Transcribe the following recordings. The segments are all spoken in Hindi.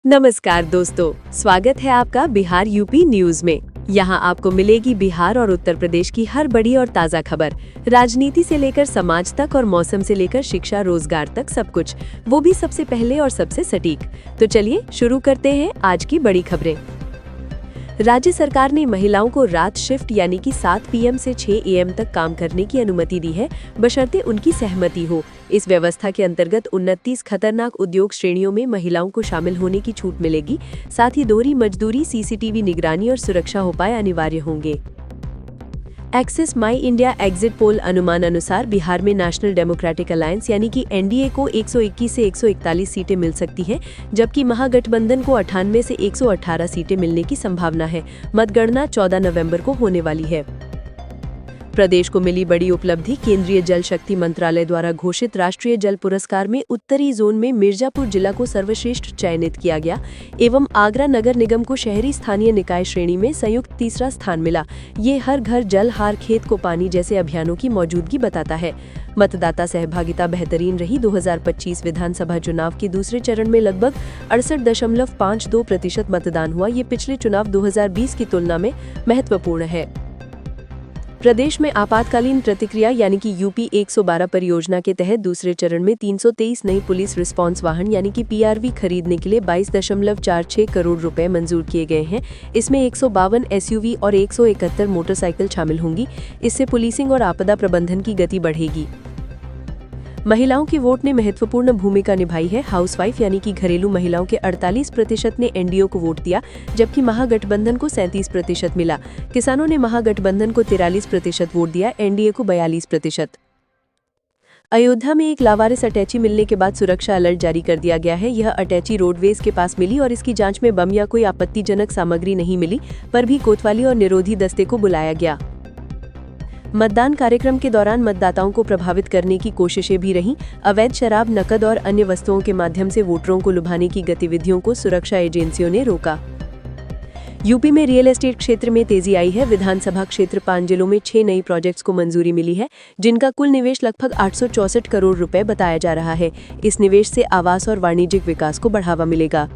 नमस्कार दोस्तों, स्वागत है आपका बिहार यूपी न्यूज में। यहाँ आपको मिलेगी बिहार और उत्तर प्रदेश की हर बड़ी और ताज़ा खबर। राजनीति से लेकर समाज तक और मौसम से लेकर शिक्षा रोजगार तक सब कुछ, वो भी सबसे पहले और सबसे सटीक। तो चलिए शुरू करते हैं आज की बड़ी खबरें। राज्य सरकार ने महिलाओं को रात शिफ्ट यानी कि 7 PM से 6 AM तक काम करने की अनुमति दी है, बशर्ते उनकी सहमति हो। इस व्यवस्था के अंतर्गत 29 खतरनाक उद्योग श्रेणियों में महिलाओं को शामिल होने की छूट मिलेगी। साथ ही दोहरी मजदूरी, CCTV निगरानी और सुरक्षा उपाय अनिवार्य होंगे। एक्सिस माई इंडिया एग्जिट पोल अनुमान अनुसार बिहार में नेशनल डेमोक्रेटिक अलायंस यानी कि NDA को 121 से 141 सीटें मिल सकती हैं, जबकि महागठबंधन को 98 से 118 सीटें मिलने की संभावना है। मतगणना 14 नवंबर को होने वाली है। प्रदेश को मिली बड़ी उपलब्धि। केंद्रीय जल शक्ति मंत्रालय द्वारा घोषित राष्ट्रीय जल पुरस्कार में उत्तरी जोन में मिर्जापुर जिला को सर्वश्रेष्ठ चयनित किया गया एवं आगरा नगर निगम को शहरी स्थानीय निकाय श्रेणी में संयुक्त तीसरा स्थान मिला। ये हर घर जल, हर खेत को पानी जैसे अभियानों की मौजूदगी बताता है। मतदाता सहभागिता बेहतरीन रही। 2025 विधानसभा चुनाव के दूसरे चरण में लगभग 68.52% मतदान हुआ। ये पिछले चुनाव 2020 की तुलना में महत्वपूर्ण है। प्रदेश में आपातकालीन प्रतिक्रिया यानी कि UP 112 परियोजना के तहत दूसरे चरण में 323 नई पुलिस रिस्पांस वाहन यानी कि PRV खरीदने के लिए 22.46 करोड़ रुपए मंजूर किए गए हैं। इसमें 152 SUV और 171 मोटरसाइकिल शामिल होंगी। इससे पुलिसिंग और आपदा प्रबंधन की गति बढ़ेगी। महिलाओं के वोट ने महत्वपूर्ण भूमिका निभाई है। हाउसवाइफ यानी कि घरेलू महिलाओं के 48% ने NDO को वोट दिया, जबकि महागठबंधन को 37% मिला। किसानों ने महागठबंधन को 43% वोट दिया, NDA को 42%। अयोध्या में एक लावारिस अटैची मिलने के बाद सुरक्षा अलर्ट जारी कर दिया गया है। यह अटैची रोडवेज के पास मिली और इसकी जांच में बम या कोई आपत्तिजनक सामग्री नहीं मिली, पर भी कोतवाली और निरोधी दस्ते को बुलाया गया। मतदान कार्यक्रम के दौरान मतदाताओं को प्रभावित करने की कोशिशें भी रहीं। अवैध शराब, नकद और अन्य वस्तुओं के माध्यम से वोटरों को लुभाने की गतिविधियों को सुरक्षा एजेंसियों ने रोका। यूपी में रियल एस्टेट क्षेत्र में तेजी आई है। विधानसभा क्षेत्र 5 जिलों में 6 नई प्रोजेक्ट्स को मंजूरी मिली है, जिनका कुल निवेश लगभग 864 करोड़ रुपए बताया जा रहा है। इस निवेश से आवास और वाणिज्यिक विकास को बढ़ावा मिलेगा।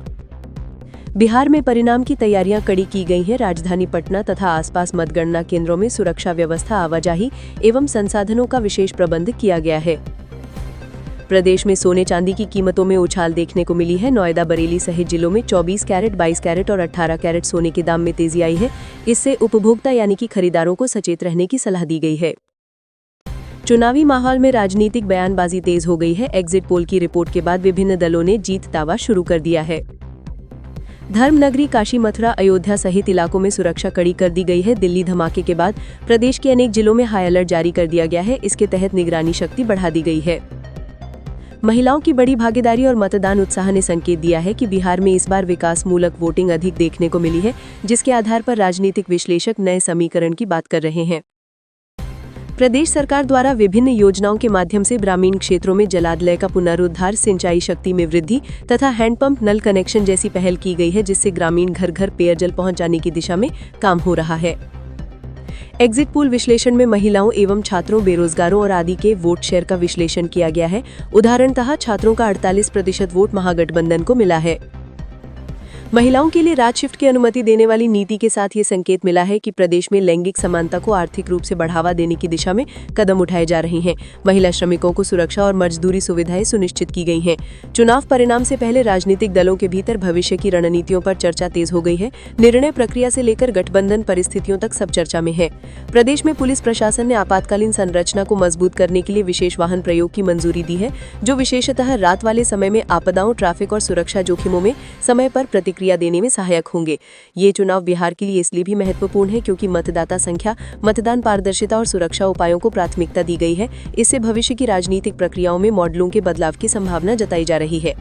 बिहार में परिणाम की तैयारियां कड़ी की गई हैं। राजधानी पटना तथा आसपास मतगणना केंद्रों में सुरक्षा व्यवस्था, आवाजाही एवं संसाधनों का विशेष प्रबंध किया गया है। प्रदेश में सोने चांदी की कीमतों में उछाल देखने को मिली है। नोएडा, बरेली सहित जिलों में 24 कैरेट, 22 कैरेट और 18 कैरेट सोने के दाम में तेजी आई है। इससे उपभोक्ता यानी कि खरीदारों को सचेत रहने की सलाह दी गई है। चुनावी माहौल में राजनीतिक बयानबाजी तेज हो गई है। एग्जिट पोल की रिपोर्ट के बाद विभिन्न दलों ने जीत दावा शुरू कर दिया है। धर्मनगरी काशी, मथुरा, अयोध्या सहित इलाकों में सुरक्षा कड़ी कर दी गई है। दिल्ली धमाके के बाद प्रदेश के अनेक जिलों में हाई अलर्ट जारी कर दिया गया है। इसके तहत निगरानी शक्ति बढ़ा दी गई है। महिलाओं की बड़ी भागीदारी और मतदान उत्साह ने संकेत दिया है कि बिहार में इस बार विकास मूलक वोटिंग अधिक देखने को मिली है, जिसके आधार पर राजनीतिक विश्लेषक नए समीकरण की बात कर रहे हैं। प्रदेश सरकार द्वारा विभिन्न योजनाओं के माध्यम से ग्रामीण क्षेत्रों में जलालय का पुनरुद्धार, सिंचाई शक्ति में वृद्धि तथा हैंडपंप, नल कनेक्शन जैसी पहल की गई है, जिससे ग्रामीण घर घर पेयजल पहुंचाने की दिशा में काम हो रहा है। एग्जिट पोल विश्लेषण में महिलाओं एवं छात्रों, बेरोजगारों और आदि के वोट शेयर का विश्लेषण किया गया है। उदाहरणतः छात्रों का 48% वोट महागठबंधन को मिला है। महिलाओं के लिए रात शिफ्ट की अनुमति देने वाली नीति के साथ ये संकेत मिला है कि प्रदेश में लैंगिक समानता को आर्थिक रूप से बढ़ावा देने की दिशा में कदम उठाए जा रहे हैं। महिला श्रमिकों को सुरक्षा और मजदूरी सुविधाएं सुनिश्चित की गई हैं। चुनाव परिणाम से पहले राजनीतिक दलों के भीतर भविष्य की रणनीतियों पर चर्चा तेज हो गई है। निर्णय प्रक्रिया से लेकर गठबंधन परिस्थितियों तक सब चर्चा में है। प्रदेश में पुलिस प्रशासन ने आपातकालीन संरचना को मजबूत करने के लिए विशेष वाहन प्रयोग की मंजूरी दी है, जो विशेषतः रात वाले समय में आपदाओं, ट्रैफिक और सुरक्षा जोखिमों में समय पर प्रतिक्रिया देने में सहायक होंगे। ये चुनाव बिहार के लिए इसलिए भी महत्वपूर्ण है क्योंकि मतदाता संख्या, मतदान पारदर्शिता और सुरक्षा उपायों को प्राथमिकता दी गई है। इससे भविष्य की राजनीतिक प्रक्रियाओं में मॉडलों के बदलाव की संभावना जताई जा रही है।